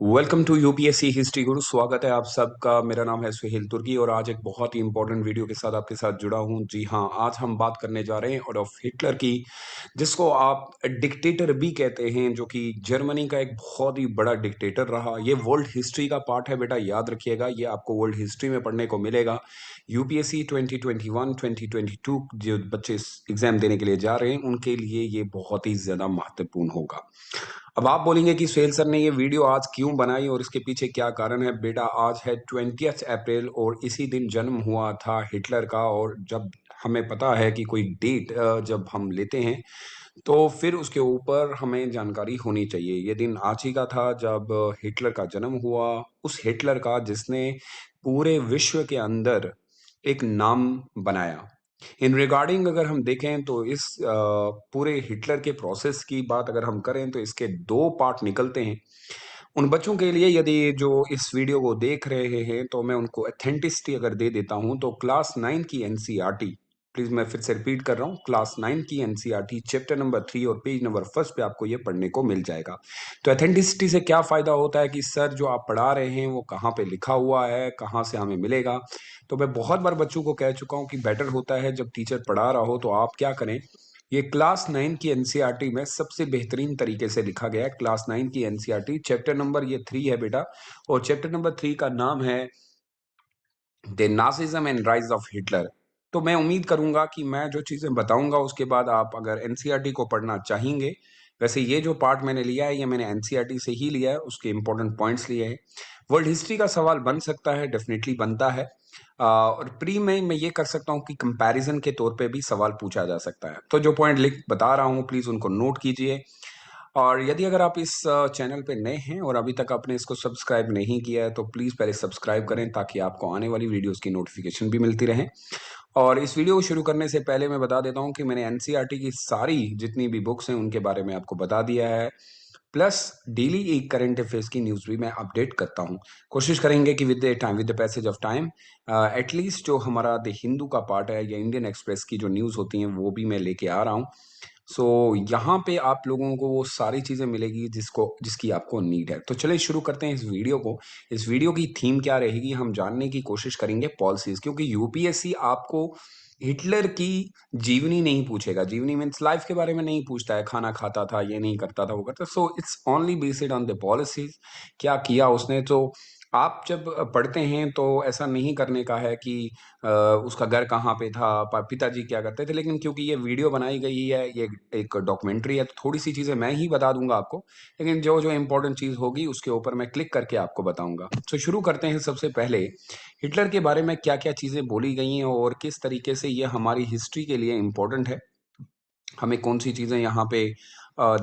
Welcome to UPSC history गुरु। स्वागत है आप सबका। मेरा नाम है सुहेल तुर्की और आज एक बहुत ही इंपॉर्टेंट वीडियो के साथ आपके साथ जुड़ा हूं। जी हाँ, आज हम बात करने जा रहे हैं एडॉल्फ हिटलर की, जिसको आप डिक्टेटर भी कहते हैं, जो कि जर्मनी का एक बहुत ही बड़ा डिक्टेटर रहा। ये वर्ल्ड हिस्ट्री का पार्ट है बेटा, याद रखिएगा। ये आपको वर्ल्ड हिस्ट्री में पढ़ने को मिलेगा। यूपीएससी 2021 2022 जो बच्चे एग्जाम देने के लिए जा रहे हैं उनके लिए ये बहुत ही ज्यादा महत्वपूर्ण होगा। अब आप बोलेंगे कि सुहेल सर ने ये वीडियो आज क्यों बनाई और इसके पीछे क्या कारण है। बेटा, आज है 20 अप्रैल और इसी दिन जन्म हुआ था हिटलर का। और जब हमें पता है कि कोई डेट जब हम लेते हैं तो फिर उसके ऊपर हमें जानकारी होनी चाहिए। ये दिन आज ही का था जब हिटलर का जन्म हुआ। उस हिटलर का जिसने पूरे विश्व के अंदर एक नाम बनाया। इन रिगार्डिंग अगर हम देखें तो इस पूरे हिटलर के प्रोसेस की बात अगर हम करें तो इसके दो पार्ट निकलते हैं। उन बच्चों के लिए यदि जो इस वीडियो को देख रहे हैं तो मैं उनको अथेंटिसिटी अगर दे देता हूं तो क्लास 9 की एनसीईआरटी, प्लीज मैं फिर से रिपीट कर रहा हूँ, क्लास 9 की एनसीईआरटी चैप्टर नंबर 3 और पेज नंबर 1 पे आपको ये पढ़ने को मिल जाएगा। तो अथेंटिसिटी से क्या फायदा होता है कि सर जो आप पढ़ा रहे हैं वो कहाँ पे लिखा हुआ है, कहाँ से हमें मिलेगा। तो मैं बहुत बार बच्चों को कह चुका हूँ कि बेटर होता है जब टीचर पढ़ा रहा हो तो आप क्या करें, ये क्लास 9 की एनसीईआरटी में सबसे बेहतरीन तरीके से लिखा गया है। क्लास 9 की एनसीईआरटी चैप्टर नंबर ये 3 है बेटा, और चैप्टर नंबर 3 का नाम है the Nazism and rise of Hitler. तो मैं उम्मीद करूंगा कि मैं जो चीजें बताऊंगा उसके बाद आप अगर एनसीईआरटी को पढ़ना चाहेंगे। वैसे ये जो पार्ट मैंने लिया है ये मैंने एनसीईआरटी से ही लिया है, उसके इंपॉर्टेंट पॉइंट्स लिए हैं। वर्ल्ड हिस्ट्री का सवाल बन सकता है, डेफिनेटली बनता है। और प्री में मैं ये कर सकता हूँ कि कंपैरिजन के तौर पे भी सवाल पूछा जा सकता है। तो जो पॉइंट लिख बता रहा हूँ प्लीज उनको नोट कीजिए। और यदि अगर आप इस चैनल पे नए हैं और अभी तक आपने इसको सब्सक्राइब नहीं किया है तो प्लीज पहले सब्सक्राइब करें ताकि आपको आने वाली वीडियोस की नोटिफिकेशन भी मिलती रहे। और इस वीडियो को शुरू करने से पहले मैं बता देता हूँ कि मैंने एनसीईआरटी की सारी जितनी भी बुक्स हैं उनके बारे में आपको बता दिया है। प्लस डेली एक करंट अफेयर्स की न्यूज भी मैं अपडेट करता हूँ। कोशिश करेंगे कि with the passage of time at least जो हमारा द हिंदू का पार्ट है या इंडियन एक्सप्रेस की जो न्यूज होती हैं वो भी मैं लेके आ रहा हूँ। सो यहाँ पे आप लोगों को वो सारी चीजें मिलेगी जिसकी आपको नीड है। तो चलिए शुरू करते हैं इस वीडियो को। इस वीडियो की थीम क्या रहेगी, हम जानने की कोशिश करेंगे पॉलिसीज, क्योंकि यूपीएससी आपको हिटलर की जीवनी नहीं पूछेगा। जीवनी मीन्स लाइफ के बारे में नहीं पूछता है, खाना खाता था, ये नहीं करता था, वो करता। So it's only based on the policies, क्या किया उसने। तो आप जब पढ़ते हैं तो ऐसा नहीं करने का है कि उसका घर कहाँ पे था, पिताजी क्या करते थे। लेकिन क्योंकि ये वीडियो बनाई गई है, ये एक डॉक्यूमेंट्री है, तो थोड़ी सी चीजें मैं ही बता दूंगा आपको। लेकिन जो जो इंपॉर्टेंट चीज होगी उसके ऊपर मैं क्लिक करके आपको बताऊंगा। तो शुरू करते हैं। सबसे पहले हिटलर के बारे में क्या क्या चीजें बोली गई हैं और किस तरीके से ये हमारी हिस्ट्री के लिए इम्पोर्टेंट है, हमें कौन सी चीजें यहाँ पे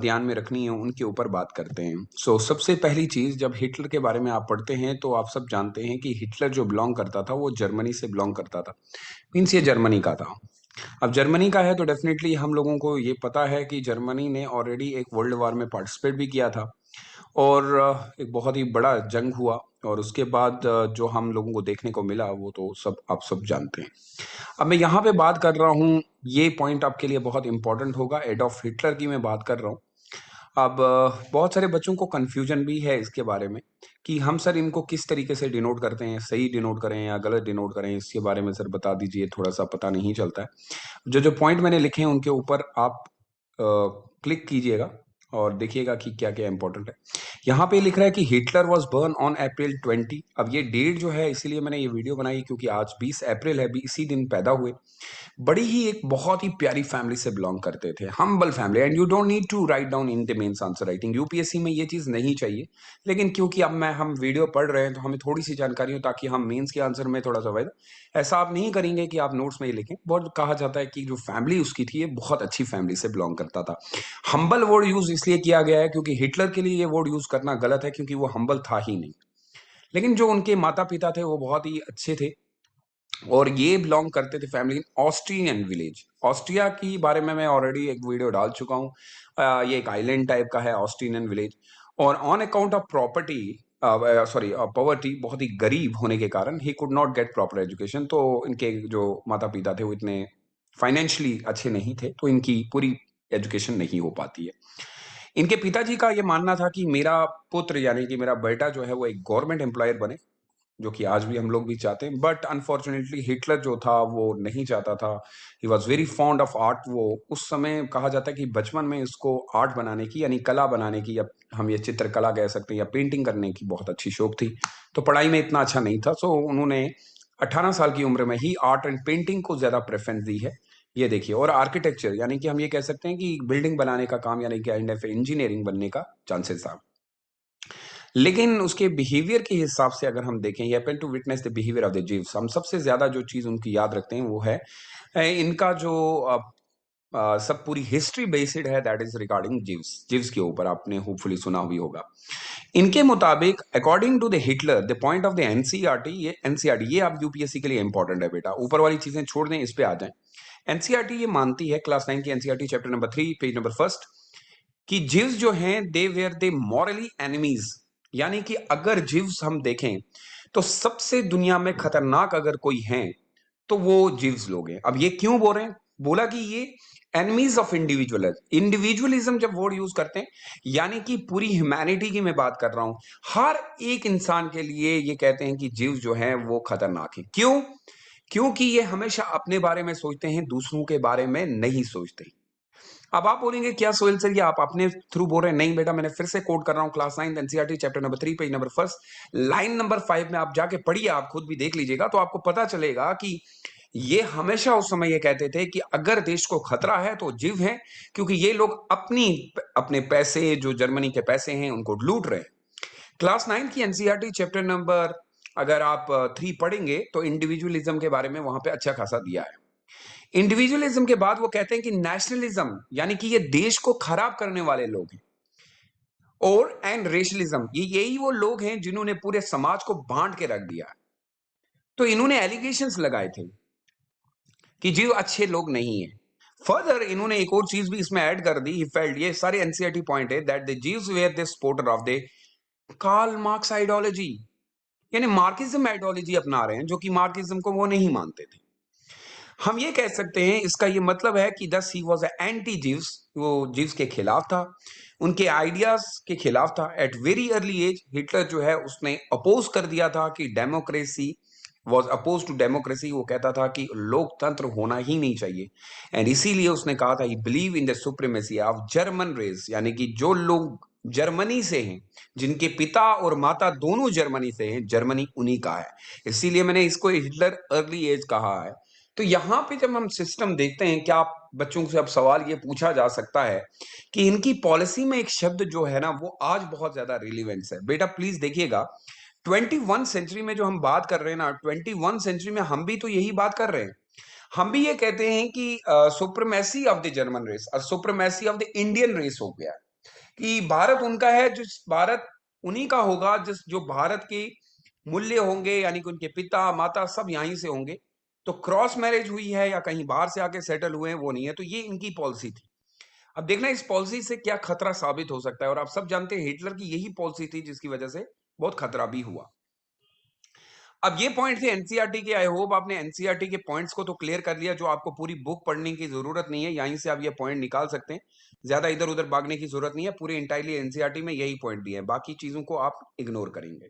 ध्यान में रखनी है, उनके ऊपर बात करते हैं। सबसे पहली चीज, जब हिटलर के बारे में आप पढ़ते हैं तो आप सब जानते हैं कि हिटलर जो बिलोंग करता था वो जर्मनी से बिलोंग करता था। मीन्स ये जर्मनी का था। अब जर्मनी का है तो डेफिनेटली हम लोगों को ये पता है कि जर्मनी ने ऑलरेडी एक वर्ल्ड वॉर में पार्टिसिपेट भी किया था। और एक बहुत ही बड़ा जंग हुआ। और उसके बाद जो हम लोगों को देखने को मिला वो तो सब आप सब जानते हैं। अब मैं यहाँ पे बात कर रहा हूँ, ये पॉइंट आपके लिए बहुत इंपॉर्टेंट होगा। एडॉल्फ हिटलर की मैं बात कर रहा हूँ। अब बहुत सारे बच्चों को कंफ्यूजन भी है इसके बारे में कि हम सर इनको किस तरीके से डिनोट करते हैं, सही डिनोट करें या गलत डिनोट करें, इसके बारे में सर बता दीजिए, थोड़ा सा पता नहीं चलता है। जो जो पॉइंट मैंने लिखे हैं उनके ऊपर आप क्लिक कीजिएगा और देखिएगा कि क्या क्या इंपॉर्टेंट है। यहाँ पे लिख रहा है कि Hitler was burn on April 20। अब ये डेट जो है इसीलिए मैंने ये वीडियो बनाई क्योंकि आज 20 अप्रैल है, इसी दिन पैदा हुए। बड़ी ही एक बहुत ही प्यारी फैमिली से बिलोंग करते थे, humble family. And you don't need to write down in the mains answer writing, UPSC में ये चीज नहीं चाहिए। लेकिन क्योंकि अब मैं हम वीडियो पढ़ रहे हैं तो हमें थोड़ी सी जानकारी हो ताकि हम मेंस के आंसर में थोड़ा सा फायदा। ऐसा आप नहीं करेंगे कि आप नोट्स में ही लिखें। बहुत कहा जाता है कि जो फैमिली उसकी थी ये बहुत अच्छी फैमिली से बिलोंग करता था। हम्बल वर्ड यूज इसलिए किया गया है क्योंकि हिटलर के लिए ये वर्ड यूज करना गलत है, क्योंकि वो हम्बल था ही नहीं। लेकिन जो उनके माता पिता थे वो बहुत ही अच्छे थे और ये बिलोंग करते थे फैमिली ऑस्ट्रियन विलेज। ऑस्ट्रिया की बारे में मैं ऑलरेडी एक वीडियो डाल चुका हूँ। ये एक आइलैंड टाइप का है ऑस्ट्रियन विलेज। और on account of property, sorry poverty, बहुत ही गरीब होने के कारण he could not get proper education. तो इनके जो माता पिता थे वो इतने फाइनेंशियली अच्छे नहीं थे, तो इनकी पूरी एजुकेशन नहीं हो पाती है। इनके पिताजी का ये मानना था कि मेरा पुत्र यानी कि मेरा बेटा जो है वो एक गवर्नमेंट एम्प्लॉयर बने, जो कि आज भी हम लोग भी चाहते हैं। बट अनफॉर्चुनेटली हिटलर जो था वो नहीं चाहता था। He was very fond of art. वो उस समय कहा जाता है कि बचपन में इसको आर्ट बनाने की यानी कला बनाने की, या हम ये चित्रकला कह सकते हैं, या पेंटिंग करने की बहुत अच्छी शौक थी। तो पढ़ाई में इतना अच्छा नहीं था। सो उन्होंने 18 साल की उम्र में ही आर्ट एंड पेंटिंग को ज़्यादा प्रेफ़रेंस दी है। ये देखिए, और आर्किटेक्चर यानी कि हम ये कह सकते हैं कि बिल्डिंग बनाने का काम, यानी कि काइंड ऑफ इंजीनियरिंग बनने का चांसेस था। लेकिन उसके बिहेवियर के हिसाब से अगर हम देखें, ये happened to witness the behaviour of the Jews. हम सबसे ज़्यादा जो चीज़ उनकी याद रखते हैं वो है इनका जो सब पूरी हिस्ट्री बेस्ड है, that is regarding Jews. Jews के ऊपर आपने होपफुली सुना भी होगा। इनके मुताबिक according to the Hitler the point of the NCERT, ये एनसीईआरटी ये आप यूपीएससी के लिए इंपॉर्टेंट है बेटा, ऊपर वाली चीज़ें छोड़ दें, इस पे आ जाएँ। एनसीईआरटी ये मानती है, क्लास 9 की NCERT chapter number 3 page number 1, कि जीव्स जो हैं they were they morally enemies. यानी कि अगर जीव्स हम देखें तो सबसे दुनिया में खतरनाक अगर कोई हैं तो वो जीव्स लोग हैं। अब ये क्यों बोल रहे हैं? बोला कि ये एनिमीज ऑफ इंडिविजुअलिज्म। इंडिविजुअलिज्म जब वर्ड यूज करते हैं यानी कि पूरी ह्यूमैनिटी की मैं बात कर रहा हूं, हर एक इंसान के लिए ये कहते हैं कि जीव जो हैं वो खतरनाक है। क्यों? क्योंकि ये हमेशा अपने बारे में सोचते हैं, दूसरों के बारे में नहीं सोचते। अब आप बोलेंगे क्या सोहेल सर, ये आप अपने थ्रू बोल रहे हैं? नहीं बेटा, मैंने फिर से कोट कर रहा हूं class 9 NCERT chapter number 3 page number 1 line number 5 में। आप जाके पढ़िए, आप खुद भी देख लीजिएगा तो आपको पता चलेगा कि ये हमेशा उस समय ये कहते थे कि अगर देश को खतरा है तो जीव है, क्योंकि ये लोग अपने पैसे, जो जर्मनी के पैसे हैं, उनको लूट रहे हैं। क्लास 9 की एनसीईआरटी चैप्टर नंबर अगर आप 3 पढ़ेंगे तो इंडिविजुअलिज्म के बारे में वहां पे अच्छा खासा दिया है। इंडिविजुअलिज्म के बाद वो कहते हैं कि नेशनलिज्म, यानी कि ये देश को खराब करने वाले लोग हैं। और एंड रेशलिज्म, ये यही वो लोग हैं जिन्होंने पूरे समाज को बांट के रख दिया। तो इन्होंने एलिगेशंस लगाए थे कि जीव अच्छे लोग नहीं है। फर्दर इन्होंने एक और चीज भी इसमें ऐड कर दी। ही फेल्ड, ये सारे एनसीईआरटी पॉइंट है, that the Jews were the supporter of the Karl Marx ideology. यानी मार्क्सिज्म आइडियोलॉजी अपना रहे हैं, जो कि मार्क्सिज्म को वो नहीं मानते थे। हम ये कह सकते हैं, इसका ये मतलब है कि दस ही वॉज एंटी जीव्स, वो जीव्स के खिलाफ था, उनके आइडियाज के खिलाफ था। At very early age Hitler जो है उसने अपोज कर दिया था कि democracy was oppose to democracy. वो कहता था कि लोकतंत्र होना ही नहीं चाहिए। एंड इसीलिए उसने कहा था he believe in the supremacy of German race, यानी कि जो लोग जर्मनी से हैं, जिनके पिता और माता दोनों जर्मनी से हैं, जर्मनी उन्हीं का है। इसीलिए मैंने इसको हिटलर अर्ली एज कहा है। तो यहाँ पे जब हम सिस्टम देखते हैं, क्या आप बच्चों से अब सवाल ये पूछा जा सकता है कि इनकी पॉलिसी में एक शब्द जो है ना वो आज बहुत ज्यादा रिलीवेंस है। बेटा प्लीज देखिएगा, 21 सेंचुरी में जो हम बात कर रहे हैं ना, 21 सेंचुरी में हम भी तो यही बात कर रहे हैं। हम भी ये कहते हैं कि supremacy of the German race और supremacy of the Indian race हो गया, कि भारत उनका है, जिस भारत उन्हीं का होगा जिस जो भारत के मूल्य होंगे, यानी कि उनके पिता माता सब यहीं से होंगे। तो क्रॉस मैरिज हुई है या कहीं बाहर से आके सेटल हुए हैं वो नहीं है। तो ये इनकी पॉलिसी थी। अब देखना इस पॉलिसी से क्या खतरा साबित हो सकता है। और आप सब जानते हैं हिटलर की यही पॉलिसी थी जिसकी वजह से बहुत खतरा भी हुआ। अब ये पॉइंट थे एनसीईआरटी के। आई होप आपने एनसीईआरटी के पॉइंट्स को तो क्लियर कर लिया, जो आपको पूरी बुक पढ़ने की जरूरत नहीं है, यहीं से आप ये पॉइंट निकाल सकते हैं। ज्यादा इधर उधर भागने की जरूरत नहीं है, पूरे इंटायरली एनसीईआरटी में यही पॉइंट दिए हैं, बाकी चीजों को आप इग्नोर करेंगे।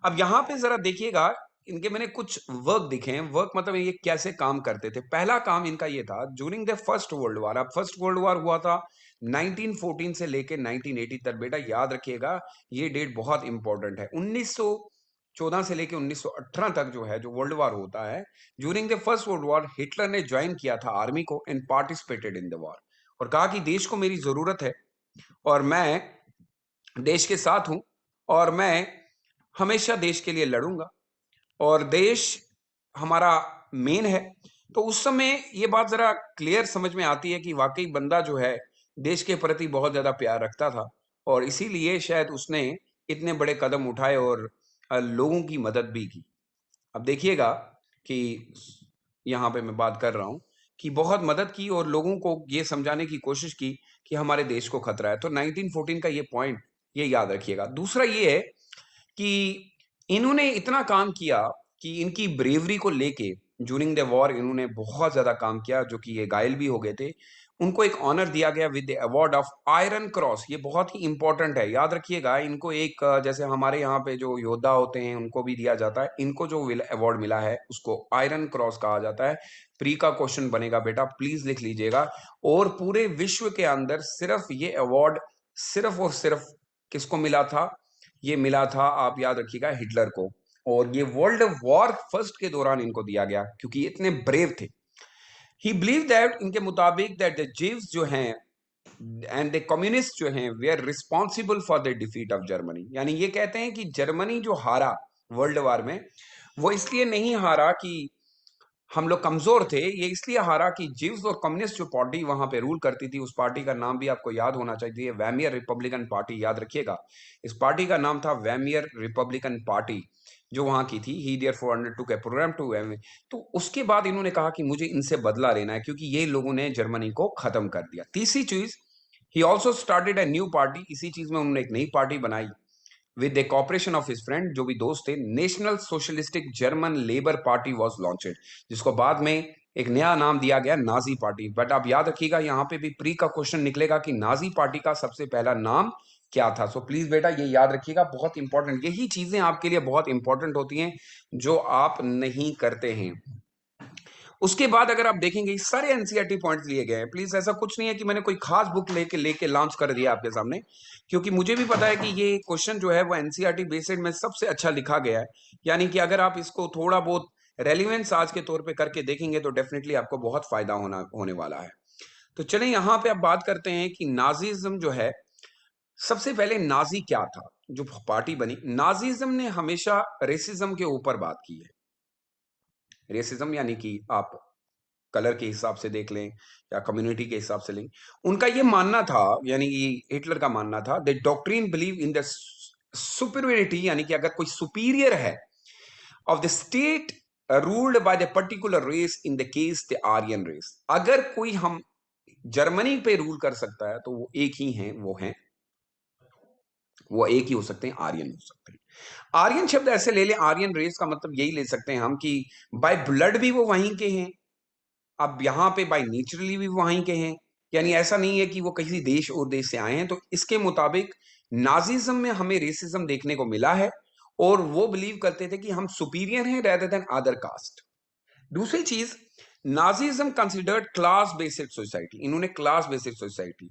अब यहाँ पे जरा देखिएगा, इनके मैंने कुछ वर्क दिखे हैं। वर्क मतलब ये कैसे काम करते थे। पहला काम इनका ये था, during the first world war. अब फर्स्ट वर्ल्ड वॉर हुआ था 1914 से लेके 1980 तक। बेटा याद रखिएगा, ये डेट बहुत इंपॉर्टेंट है। 1914 से लेके 1918 तक जो है, जो वर्ल्ड वॉर होता है, during the first world war Hitler ने ज्वाइन किया था आर्मी को and participated in the war, और कहा कि देश को मेरी जरूरत है और मैं देश के साथ हूं और मैं हमेशा देश के लिए लड़ूंगा और देश हमारा मेन है। तो उस समय ये बात जरा क्लियर समझ में आती है कि वाकई बंदा जो है देश के प्रति बहुत ज्यादा प्यार रखता था, और इसीलिए शायद उसने इतने बड़े कदम उठाए और लोगों की मदद भी की। अब देखिएगा कि यहाँ पे मैं बात कर रहा हूँ कि बहुत मदद की और लोगों को ये समझाने की कोशिश की कि हमारे देश को खतरा है। तो 1914 का ये पॉइंट ये याद रखिएगा। दूसरा ये है कि इन्होंने इतना काम किया कि इनकी ब्रेवरी को लेके ज्यूरिंग द वॉर इन्होंने बहुत ज्यादा काम किया, जो कि ये घायल भी हो गए थे। उनको एक ऑनर दिया गया with the award of iron cross. ये बहुत ही इंपॉर्टेंट है, याद रखिएगा। इनको एक जैसे हमारे यहाँ पे जो योद्धा होते हैं उनको भी दिया जाता है, इनको जो अवार्ड मिला है उसको आयरन क्रॉस कहा जाता है। प्री का क्वेश्चन बनेगा बेटा, प्लीज लिख लीजिएगा। और पूरे विश्व के अंदर सिर्फ ये अवार्ड सिर्फ और सिर्फ किसको मिला था? ये मिला था, आप याद रखिएगा, हिटलर को। और ये वर्ल्ड वॉर फर्स्ट के दौरान इनको दिया गया क्योंकि ये इतने ब्रेव थे। ही बिलीव दैट, इनके मुताबिक, दैट द जीव्स जो हैं एंड द कम्युनिस्ट जो हैं वे are responsible for the defeat of Germany. यानी ये कहते हैं कि जर्मनी जो हारा वर्ल्ड वार में, वो इसलिए नहीं हारा कि हम लोग कमजोर थे, ये इसलिए हारा कि जीव्स और कम्युनिस्ट जो पार्टी वहां पे रूल करती थी, उस पार्टी का नाम भी आपको याद होना चाहिए, वैमियर रिपब्लिकन पार्टी, याद रखिएगा। इस पार्टी का नाम था वैमियर रिपब्लिकन पार्टी, जो वहां की थी। ही देयरफॉर अंडरटूक अ प्रोग्राम टू। तो उसके बाद इन्होंने कहा कि मुझे इनसे बदला लेना है क्योंकि ये लोगों ने जर्मनी को खत्म कर दिया। तीसरी चीज, he also started a new party. इसी चीज में उन्होंने एक नई पार्टी बनाई with the cooperation of his friend, जो भी दोस्त थे। National socialistic German labour party was launched, जिसको बाद में एक नया नाम दिया गया नाजी पार्टी। बट आप याद रखिएगा, यहाँ पे भी प्री का क्वेश्चन निकलेगा कि नाजी पार्टी का सबसे पहला नाम क्या था। सो प्लीज बेटा ये याद रखिएगा, बहुत इंपॉर्टेंट। यही चीजें आपके लिए बहुत इंपॉर्टेंट होती हैं जो आप नहीं करते हैं। उसके बाद अगर आप देखेंगे सारे एनसीईआरटी पॉइंट्स लिए गए हैं। प्लीज ऐसा कुछ नहीं है कि मैंने कोई खास बुक लेके लेके लॉन्च कर दिया आपके सामने, क्योंकि मुझे भी पता है कि ये क्वेश्चन जो है वो एनसीईआरटी बेस्ड में सबसे अच्छा लिखा गया है। यानी कि अगर आप इसको थोड़ा बहुत रेलिवेंस आज के तौर पे करके देखेंगे तो डेफिनेटली आपको बहुत फायदा होने वाला है। तो चलें यहाँ पे अब बात करते हैं कि नाजीज्म जो है, सबसे पहले नाजी क्या था जो पार्टी बनी। नाजीज्म ने हमेशा रेसिज्म के ऊपर बात की है। रेसिज्म यानी कि आप कलर के हिसाब से देख लें या कम्युनिटी के हिसाब से लें, उनका ये मानना था, यानी कि हिटलर का मानना था, the doctrine believe in the superiority, यानी कि अगर कोई सुपीरियर है of the state ruled by the particular race, in the case the Aryan race. अगर कोई हम जर्मनी पे रूल कर सकता है तो वो एक ही हैं, वो एक ही हो सकते हैं, आर्यन हो सकते हैं। आर्यन शब्द ऐसे ले लें, आर्यन रेस का मतलब यही ले सकते हैं हम कि बाय ब्लड भी वो वहीं के हैं, अब यहाँ पे बाय नेचुरली भी वहीं के हैं। यानी ऐसा नहीं है कि वो किसी देश और देश से आए हैं। तो इसके मुताबिक नाजिज्म में हमें रेसिज्म देखने को मिला है, और वो बिलीव करते थे कि हम सुपीरियर हैं रेदर देन अदर कास्ट। दूसरी चीज, Nazism considered class based society. इन्होंने क्लास बेस्ड सोसाइटी,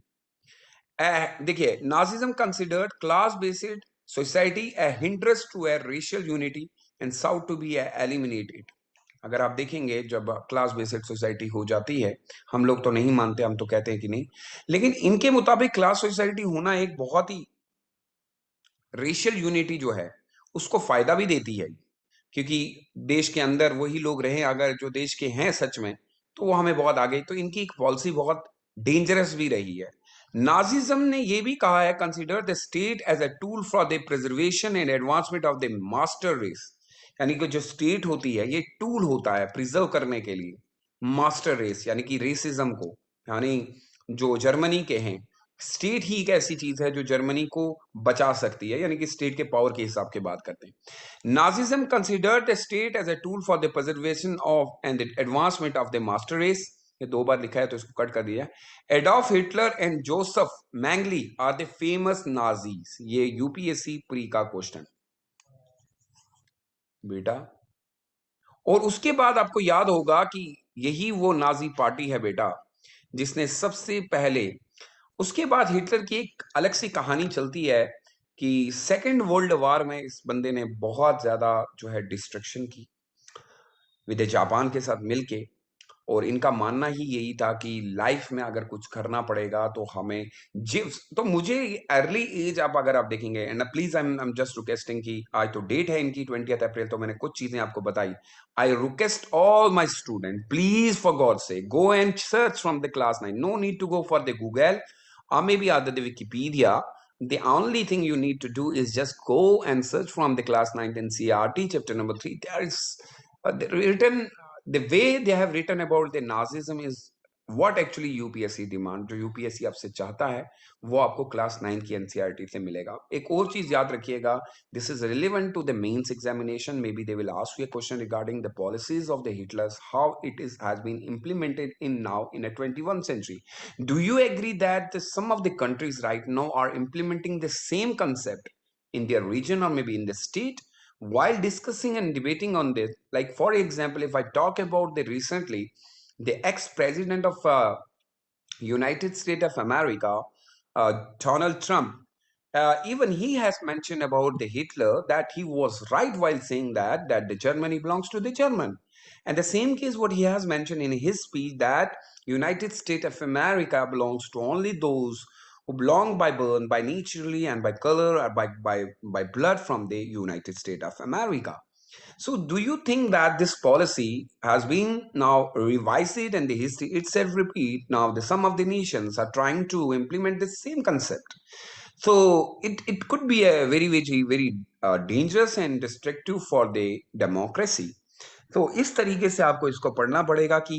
देखिए, Nazism considered class based society a hindrance to a racial unity and sought to be eliminated. अगर आप देखेंगे जब क्लास बेस्ड सोसाइटी हो जाती है, हम लोग तो नहीं मानते, हम तो कहते हैं कि नहीं, लेकिन इनके मुताबिक क्लास सोसाइटी होना एक बहुत ही रेशियल यूनिटी जो है उसको फायदा भी देती है, क्योंकि देश के अंदर वही लोग रहे अगर जो देश के हैं सच में, तो वो हमें बहुत आगे। तो इनकी एक पॉलिसी बहुत डेंजरस भी रही है। नाजिज्म ने यह भी कहा है, consider the state as a tool for the preservation and advancement of the master race. यानी कि जो स्टेट होती है ये टूल होता है प्रिजर्व करने के लिए मास्टर रेस, यानी कि रेसिज्म को। यानी जो जर्मनी के हैं, स्टेट ही एक ऐसी चीज है जो जर्मनी को बचा सकती है, यानी कि स्टेट के पावर के हिसाब की बात करते हैं। Nazism considered the state as a tool for the preservation of and the advancement of the master race. ये दो बार लिखा है तो इसको कट कर दिया। Adolf Hitler and Joseph Mengele are the famous Nazis. ये यूपीएससी प्री का क्वेश्चन बेटा। और उसके बाद आपको याद होगा कि यही वो नाजी पार्टी है बेटा जिसने सबसे पहले, उसके बाद हिटलर की एक अलग सी कहानी चलती है कि सेकेंड वर्ल्ड वॉर में इस बंदे ने बहुत ज्यादा जो है डिस्ट्रक्शन की विद जापान के साथ मिलके। और इनका मानना ही यही था कि लाइफ में अगर कुछ करना पड़ेगा तो हमें जिव। तो मुझे अर्ली एज आप अगर आप देखेंगे, and please I am just requesting कि आज तो डेट है इनकी 20 अप्रैल, तो मैंने कुछ चीजें आपको बताई। I request all my student, please for God sake go and search from the class 9। No need to go for the Google or maybe other the Wikipedia. The only thing you need to do is just go and search from the class 9 NCERT chapter number 3. There is written, the way they have written about the Nazism is what actually UPSC demand, जो UPSC आपसे चाहता है वो आपको class 9 की NCERT से मिलेगा। एक और चीज याद रखिएगा, this is relevant to the mains examination, may be they will ask you a question regarding the policies of the Hitlers, how it is has been implemented in now in a 21st century. Do you agree that some of the countries right now are implementing the same concept in their region or maybe in the state? While discussing and debating on this, like for example, if I talk about the recently the ex-president of United States of America, Donald Trump, even he has mentioned about the Hitler that he was right while saying that the Germany belongs to the German. And the same case what he has mentioned in his speech that United States of America belongs to only those who belong by birth, by naturally and by color or by blood from the United States of America. So, do you think that this policy has been now revised and the history itself repeat? Now, some of the nations are trying to implement the same concept. So, it could be a very dangerous and destructive for the democracy. तो इस तरीके से आपको इसको पढ़ना पड़ेगा कि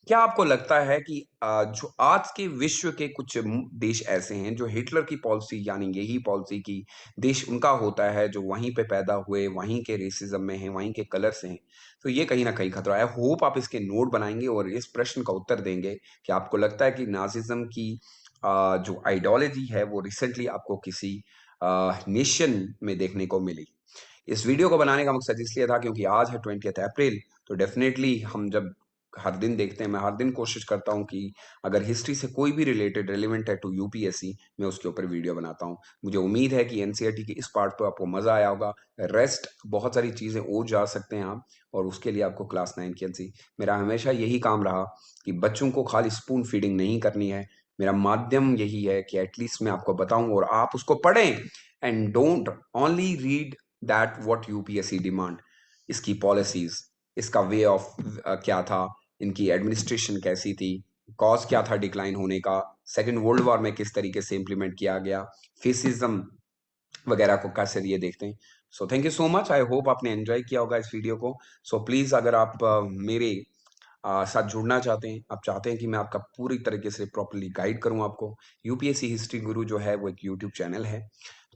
क्या आपको लगता है कि जो आज के विश्व के कुछ देश ऐसे हैं जो हिटलर की पॉलिसी यानी यही पॉलिसी की देश उनका होता है जो वहीं पे पैदा हुए, वहीं के रेसिज्म में हैं, वहीं के कलर से हैं। तो ये कहीं न कहीं खतरा है। होप आप इसके नोट बनाएँगे और इस प्रश्न का उत्तर देंगे कि आपको लगता है कि नाज़िज़्म की जो आइडियोलॉजी है वो रिसेंटली आपको किसी नेशन में देखने को मिली। इस वीडियो को बनाने का मकसद इसलिए था क्योंकि आज है 20th अप्रैल, तो डेफ़िनेटली हम जब हर दिन देखते हैं, मैं हर दिन कोशिश करता हूँ कि अगर हिस्ट्री से कोई भी रिलेटेड रेलेवेंट है टू यूपीएससी, मैं उसके ऊपर वीडियो बनाता हूँ। मुझे उम्मीद है कि एनसीईआरटी के इस पार्ट पे आपको मज़ा आया होगा। रेस्ट बहुत सारी चीज़ें और जा सकते हैं आप और उसके लिए आपको क्लास 9 की एनसी मेरा हमेशा यही काम रहा कि बच्चों को खाली स्पून फीडिंग नहीं करनी है। मेरा माध्यम यही है कि एटलीस्ट मैं आपको बताऊँ और आप उसको पढ़ें and don't only read that what UPSC demand. इसकी पॉलिसीज, इसका वे ऑफ क्या था, इनकी एडमिनिस्ट्रेशन कैसी थी, कॉज क्या था डिक्लाइन होने का, सेकेंड वर्ल्ड वॉर में किस तरीके से इंप्लीमेंट किया गया, फेसिज्म वगैरह को कैसे ये देखते हैं। So thank you so much, I hope आपने एंजॉय किया होगा इस वीडियो को। सो प्लीज़ अगर आप मेरे साथ जुड़ना चाहते हैं, आप चाहते हैं कि मैं आपका पूरी तरीके से प्रॉपर्ली गाइड करूं आपको, यूपीएससी हिस्ट्री गुरु जो है वो एक यूट्यूब चैनल है,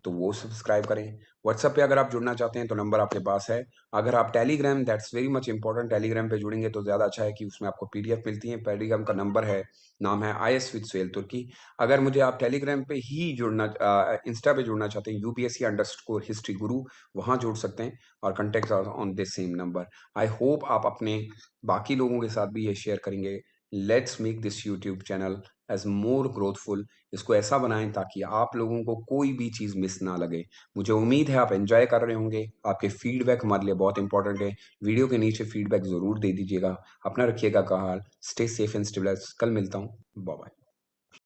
तो वो सब्सक्राइब करें। व्हाट्सएप पे अगर आप जुड़ना चाहते हैं तो नंबर आपके पास है। अगर आप Telegram, that's very much important, Telegram पे जुड़ेंगे तो ज़्यादा अच्छा है कि उसमें आपको पीडीएफ मिलती है। टेलीग्राम का नंबर है, नाम है IS विद सुहेल तुर्की। अगर मुझे आप टेलीग्राम पे ही जुड़ना इंस्टा पे जुड़ना चाहते हैं, UPSC_हिस्ट्री गुरु, वहाँ जुड़ सकते हैं और contact on this same number. I hope आप अपने बाकी लोगों के साथ भी ये शेयर करेंगे। Let's make this YouTube channel as more growthful. इसको ऐसा बनाएं ताकि आप लोगों को कोई भी चीज़ मिस ना लगे। मुझे उम्मीद है आप एंजॉय कर रहे होंगे। आपके फीडबैक हमारे लिए बहुत इंपॉर्टेंट है। वीडियो के नीचे फीडबैक ज़रूर दे दीजिएगा। अपना रखिएगा ख्याल। Stay safe and stabilise. कल मिलता हूँ। Bye bye.